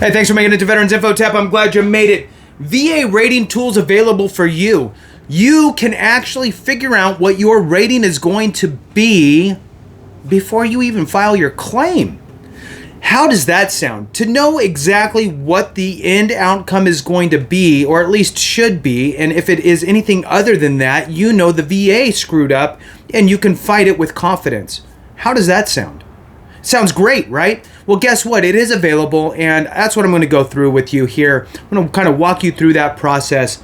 Hey, thanks for making it to Veterans Info Tap. I'm glad you made it. VA rating tools available for you. You can actually figure out what your rating is going to be before you even file your claim. How does that sound? To know exactly what the end outcome is going to be, or at least should be, and if it is anything other than that, you know the VA screwed up and you can fight it with confidence. How does that sound? Sounds great, right? Well, guess what? It is available, and that's what I'm going to go through with you here. I'm going to kind of walk you through that process.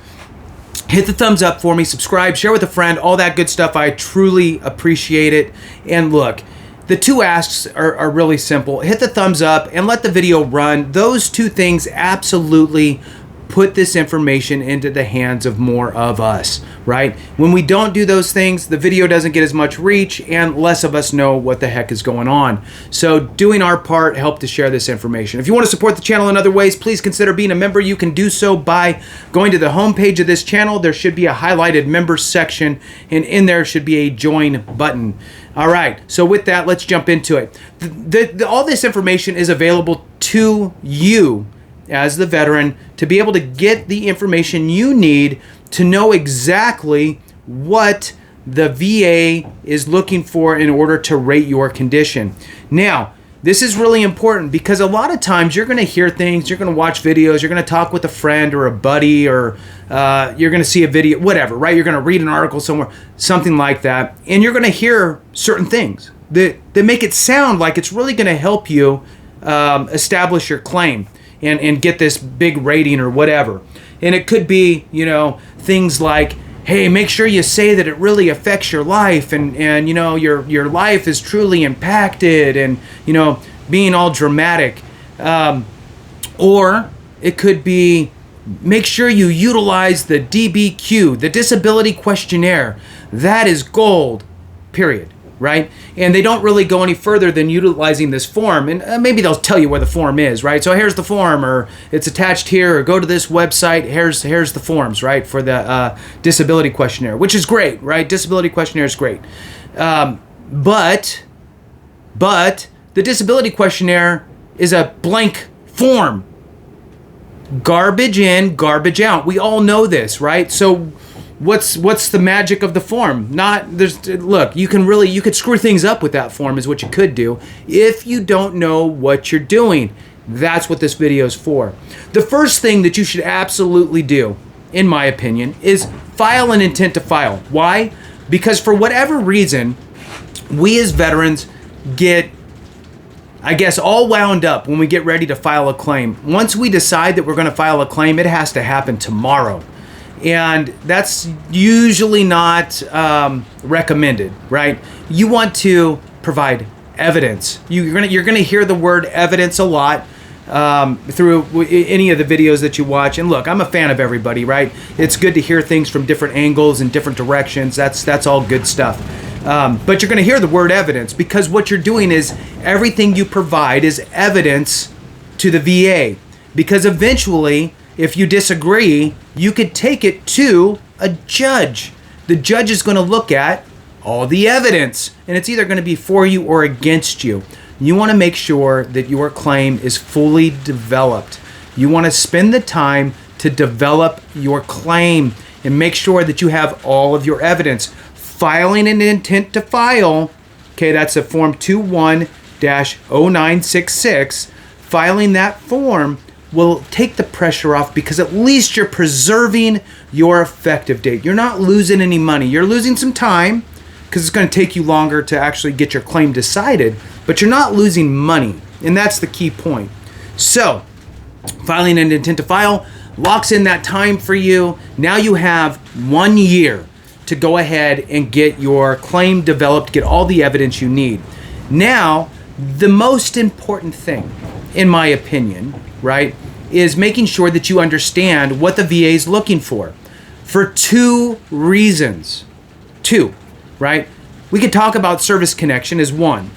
Hit the thumbs up for me, subscribe, share with a friend, all that good stuff. I truly appreciate it. And look, the two asks are really simple. Hit the thumbs up and let the video run. Those two things absolutely put this information into the hands of more of us, right? When we don't do those things, the video doesn't get as much reach and less of us know what the heck is going on. So doing our part help to share this information. If you want to support the channel in other ways, please consider being a member. You can do so by going to the homepage of this channel. There should be a highlighted members section, and in there should be a join button. All right, so with that, let's jump into it. All this information is available to you as the veteran to be able to get the information you need to know exactly what the VA is looking for in order to rate your condition. Now, this is really important because a lot of times you're going to hear things, you're going to watch videos, you're going to talk with a friend or a buddy, or you're going to see a video, whatever, right? You're going to read an article somewhere, something like that, and you're going to hear certain things that make it sound like it's really going to help you establish your claim and get this big rating or whatever. And it could be, things like, hey, make sure you say that it really affects your life and your life is truly impacted, and, being all dramatic. Or it could be, make sure you utilize the DBQ, the Disability Questionnaire. That is gold, period. Right? And they don't really go any further than utilizing this form. And maybe they'll tell you where the form is, right? So here's the form, or it's attached here, or go to this website. Here's the forms, right? For the disability questionnaire, which is great, right? Disability questionnaire is great. But the disability questionnaire is a blank form. Garbage in, garbage out. We all know this, right? So what's the magic of the form? Look, you could screw things up with that form, is what you could do if you don't know what you're doing. That's what this video is for. The first thing that you should absolutely do, in my opinion, is file an intent to file. Why? Because for whatever reason, we as veterans get, I guess, all wound up when we get ready to file a claim. Once we decide that we're going to file a claim, it has to happen tomorrow. And that's usually not recommended, right? You want to provide evidence. You're gonna hear the word evidence a lot through any of the videos that you watch. And look, I'm a fan of everybody, right? It's good to hear things from different angles and different directions. That's all good stuff. But you're gonna hear the word evidence because what you're doing is everything you provide is evidence to the VA. Because eventually, if you disagree, you could take it to a judge. The judge is going to look at all the evidence, and it's either going to be for you or against you. You want to make sure that your claim is fully developed. You want to spend the time to develop your claim and make sure that you have all of your evidence. Filing an intent to file, okay, that's a form 21-0966. Filing that form will take the pressure off because at least you're preserving your effective date. You're not losing any money. You're losing some time because it's going to take you longer to actually get your claim decided, but you're not losing money, and that's the key point. So, filing an intent to file locks in that time for you. Now you have 1 year to go ahead and get your claim developed, get all the evidence you need. Now, the most important thing, in my opinion, right, is making sure that you understand what the VA is looking for two reasons. Two, right? We could talk about service connection as one.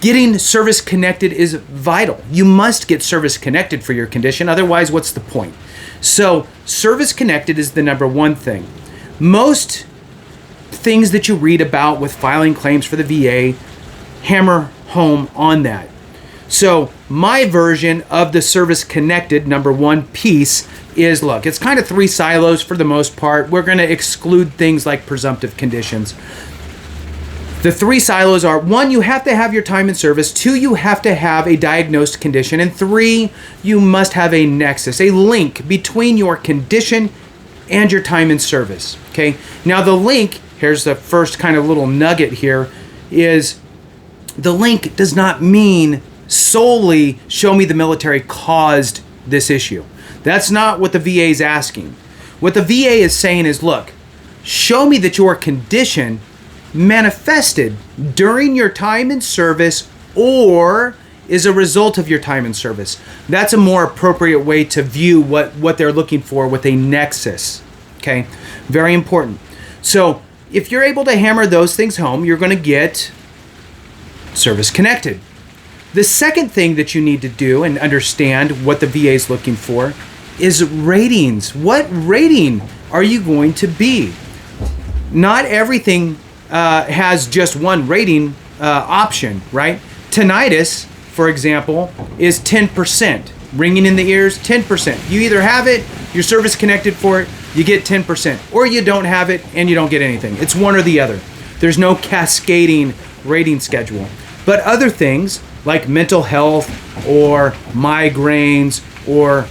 Getting service connected is vital. You must get service connected for your condition, otherwise what's the point? So service connected is the number one thing. Most things that you read about with filing claims for the VA hammer home on that. So my version of the service-connected number one piece is, look, it's kind of 3 silos for the most part. We're going to exclude things like presumptive conditions. The 3 silos are: 1, you have to have your time in service; 2, you have to have a diagnosed condition; and 3, you must have a nexus, a link between your condition and your time in service. Okay. Now the link, here's the first kind of little nugget here, is the link does not mean solely show me the military caused this issue. That's not what the VA is asking. What the VA is saying is, look, show me that your condition manifested during your time in service or is a result of your time in service. That's a more appropriate way to view what they're looking for with a nexus. Okay, very important. So if you're able to hammer those things home, you're going to get service connected. The second thing that you need to do and understand what the VA is looking for is ratings. What rating are you going to be? Not everything has just one rating option, right? Tinnitus, for example, is 10%. Ringing in the ears, 10%. You either have it, you're service connected for it, you get 10%, or you don't have it and you don't get anything. It's one or the other. There's no cascading rating schedule. But other things like mental health or migraines or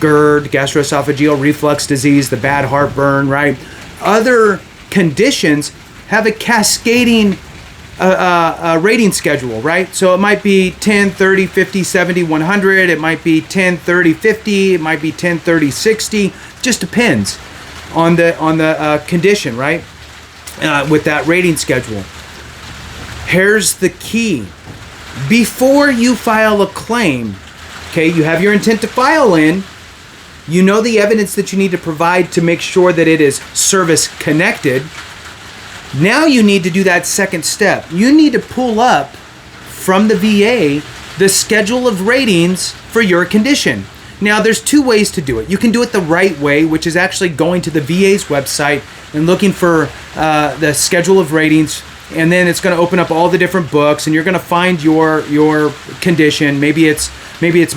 GERD, gastroesophageal reflux disease, the bad heartburn, right? Other conditions have a cascading rating schedule, right? So it might be 10, 30, 50, 70, 100. It might be 10, 30, 50. It might be 10, 30, 60. Just depends on the condition, right? With that rating schedule. Here's the key. Before you file a claim, okay, you have your intent to file in, you know the evidence that you need to provide to make sure that it is service connected. Now you need to do that second step. You need to pull up from the VA the schedule of ratings for your condition. Now there's 2 ways to do it. You can do it the right way, which is actually going to the VA's website and looking for the schedule of ratings, and then it's going to open up all the different books and you're going to find your condition. Maybe it's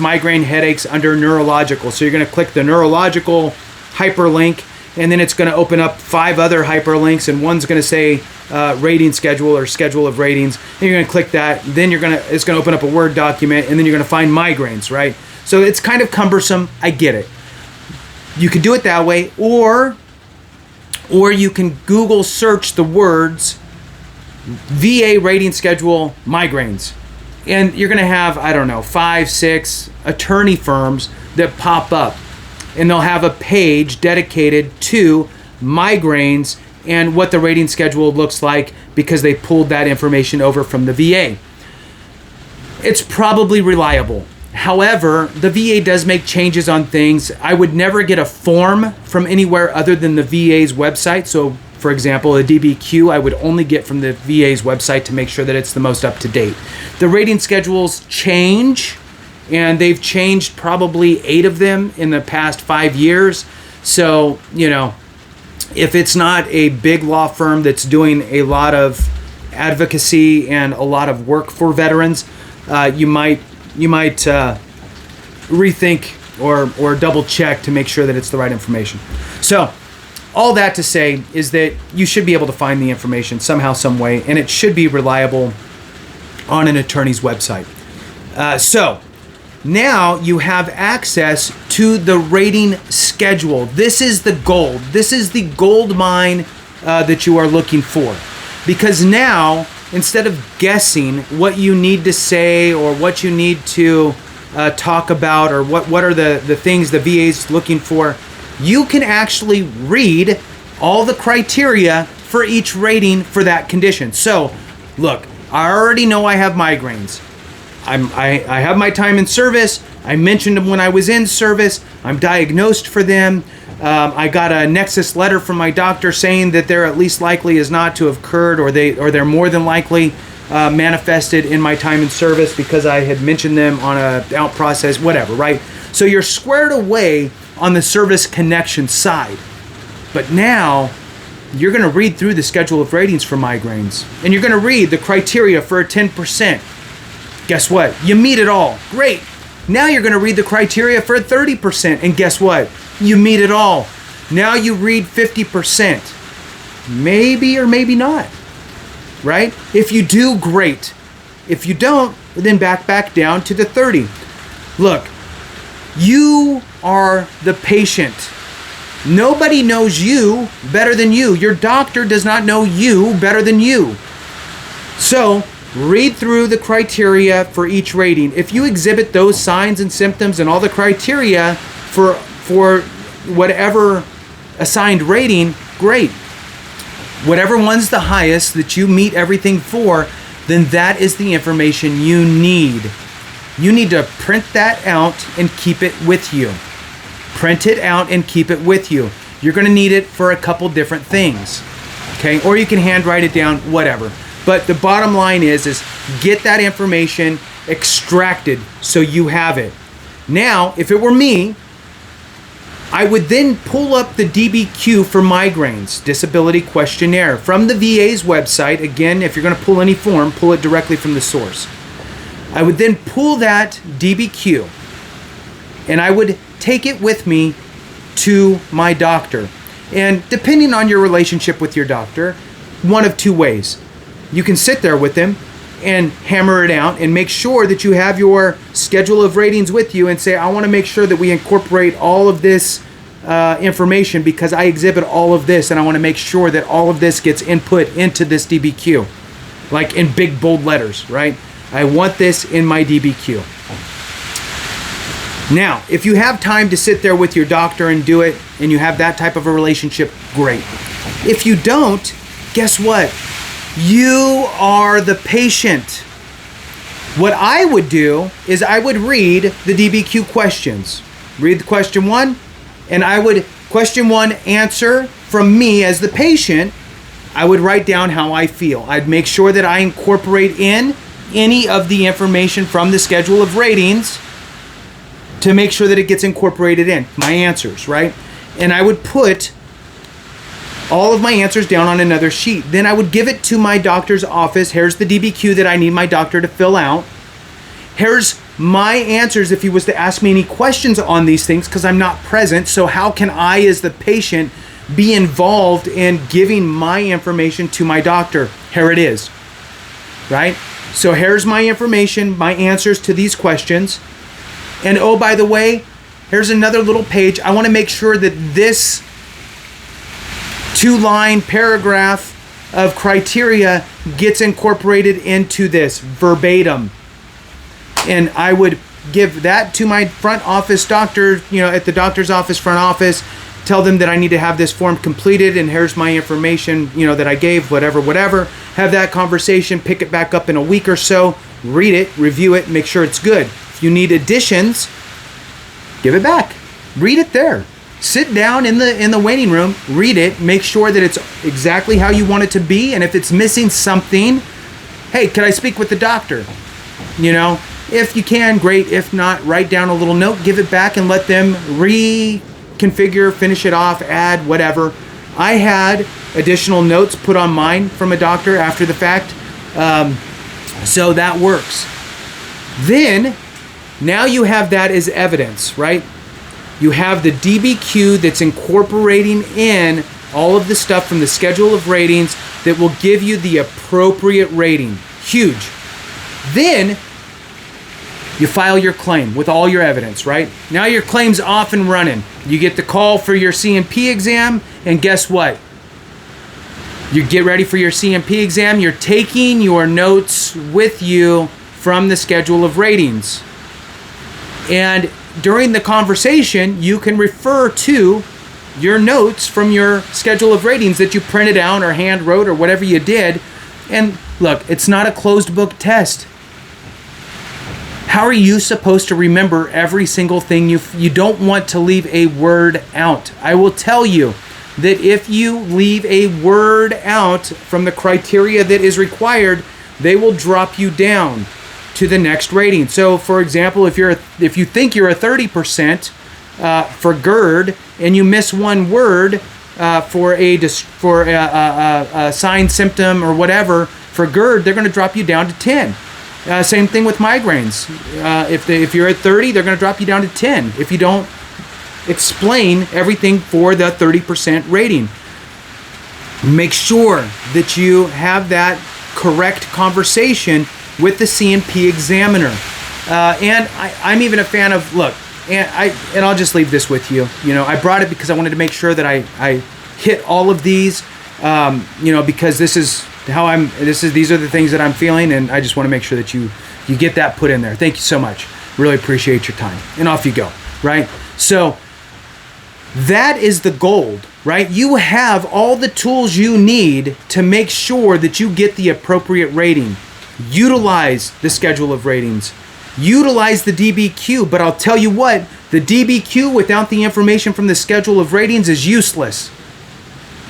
migraine headaches under Neurological. So you're going to click the Neurological hyperlink, and then it's going to open up 5 other hyperlinks, and one's going to say rating schedule or schedule of ratings. And you're going to click that. Then it's going to open up a Word document, and then you're going to find migraines, right? So it's kind of cumbersome. I get it. You can do it that way, or you can Google search the words VA rating schedule migraines, and you're going to have, I don't know, 5, 6 attorney firms that pop up, and they'll have a page dedicated to migraines and what the rating schedule looks like because they pulled that information over from the VA. It's probably reliable. However, the VA does make changes on things. I would never get a form from anywhere other than the VA's website. So, for example, a DBQ I would only get from the VA's website to make sure that it's the most up to date. The rating schedules change, and they've changed probably 8 of them in the past 5 years. So, if it's not a big law firm that's doing a lot of advocacy and a lot of work for veterans, you might rethink or double check to make sure that it's the right information. So, all that to say is that you should be able to find the information somehow, some way, and it should be reliable on an attorney's website. So now you have access to the rating schedule. This is the gold. This is the gold mine that you are looking for. Because now, instead of guessing what you need to say or what you need to talk about or what are the things the VA is looking for, you can actually read all the criteria for each rating for that condition. So, look, I already know I have migraines. I have my time in service. I mentioned them when I was in service. I'm diagnosed for them. I got a nexus letter from my doctor saying that they're at least likely as not to have occurred, or they're more than likely manifested in my time in service because I had mentioned them on a out process, whatever, right? So you're squared away on the service connection side. But now you're going to read through the schedule of ratings for migraines, and you're going to read the criteria for a 10%. Guess what? You meet it all. Great. Now you're going to read the criteria for 30%, and guess what? You meet it all. Now you read 50%. Maybe or maybe not, right? If you do, great. If you don't, then back down to the 30. Look, you are the patient. Nobody knows you better than you. Your doctor does not know you better than you. So, read through the criteria for each rating. If you exhibit those signs and symptoms and all the criteria for whatever assigned rating, great. Whatever one's the highest that you meet everything for, then that is the information you need. You need to print that out and keep it with you. Print it out and keep it with you. You're going to need it for a couple different things. Okay? Or you can handwrite it down, whatever. But the bottom line is get that information extracted so you have it. Now, if it were me, I would then pull up the DBQ for migraines, disability questionnaire, from the VA's website. Again, if you're going to pull any form, pull it directly from the source. I would then pull that DBQ and I would take it with me to my doctor. And depending on your relationship with your doctor, one of two ways. You can sit there with him and hammer it out and make sure that you have your schedule of ratings with you and say, I want to make sure that we incorporate all of this information because I exhibit all of this and I want to make sure that all of this gets input into this DBQ, like in big bold letters, right? I want this in my DBQ. Now, if you have time to sit there with your doctor and do it and you have that type of a relationship, great. If you don't, guess what? You are the patient. What I would do is I would read the DBQ questions. Read the question 1, and I would, question 1, answer from me as the patient. I would write down how I feel. I'd make sure that I incorporate in any of the information from the schedule of ratings to make sure that it gets incorporated in my answers, right? And I would put all of my answers down on another sheet. Then I would give it to my doctor's office. Here's the DBQ that I need my doctor to fill out. Here's my answers if he was to ask me any questions on these things because I'm not present. So how can I, as the patient, be involved in giving my information to my doctor? Here it is, right? So here's my information, my answers to these questions. And oh, by the way, here's another little page. I want to make sure that this 2-line paragraph of criteria gets incorporated into this verbatim. And I would give that to my front office doctor, at the doctor's office, front office, tell them that I need to have this form completed and here's my information, that I gave, whatever. Have that conversation, pick it back up in a week or so, read it, review it, make sure it's good. If you need additions, give it back. Read it there. Sit down in the waiting room, read it, make sure that it's exactly how you want it to be, and if it's missing something, hey, can I speak with the doctor? If you can, great. If not, write down a little note, give it back, and let them reconfigure, finish it off, add, whatever. I had additional notes put on mine from a doctor after the fact, so that works. Then, now you have that as evidence, right? You have the DBQ that's incorporating in all of the stuff from the schedule of ratings that will give you the appropriate rating. Huge. Then you file your claim with all your evidence, right? Now your claim's off and running. You get the call for your CMP exam, and guess what? You get ready for your CMP exam. You're taking your notes with you from the schedule of ratings. And during the conversation, you can refer to your notes from your schedule of ratings that you printed out or hand wrote or whatever you did. And look, it's not a closed book test. How are you supposed to remember every single thing? You don't want to leave a word out. I will tell you that if you leave a word out from the criteria that is required, they will drop you down to the next rating. So, for example, if you think you're a 30% for GERD and you miss one word for a sign, symptom, or whatever for GERD, they're going to drop you down to 10. Same thing with migraines. If you're at 30, they're going to drop you down to 10 if you don't explain everything for the 30% rating. Make sure that you have that correct conversation with the C&P examiner. And I'm even a fan of, look, and I'll just leave this with you. You know, I brought it because I wanted to make sure that I hit all of these, you know, because this is how these are the things that I'm feeling, and I just want to make sure that you get that put in there. Thank you so much. Really appreciate your time. And off you go, right? So that is the gold, right? You have all the tools you need to make sure that you get the appropriate rating. Utilize the schedule of ratings. Utilize the DBQ, but I'll tell you what, the DBQ without the information from the schedule of ratings is useless.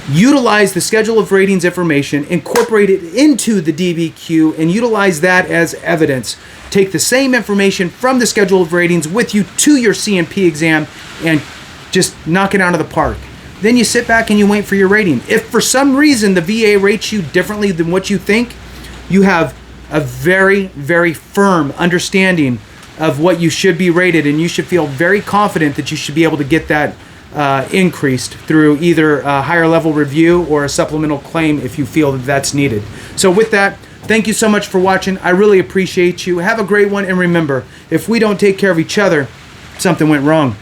Utilize the schedule of ratings information, incorporate it into the DBQ, and utilize that as evidence. Take the same information from the schedule of ratings with you to your C&P exam and just knock it out of the park. Then you sit back and you wait for your rating. If for some reason the VA rates you differently than what you think, you have a very, very firm understanding of what you should be rated, and you should feel very confident that you should be able to get that increased through either a higher level review or a supplemental claim if you feel that that's needed. So with that, thank you so much for watching. I really appreciate you. Have a great one, and remember, if we don't take care of each other, something went wrong.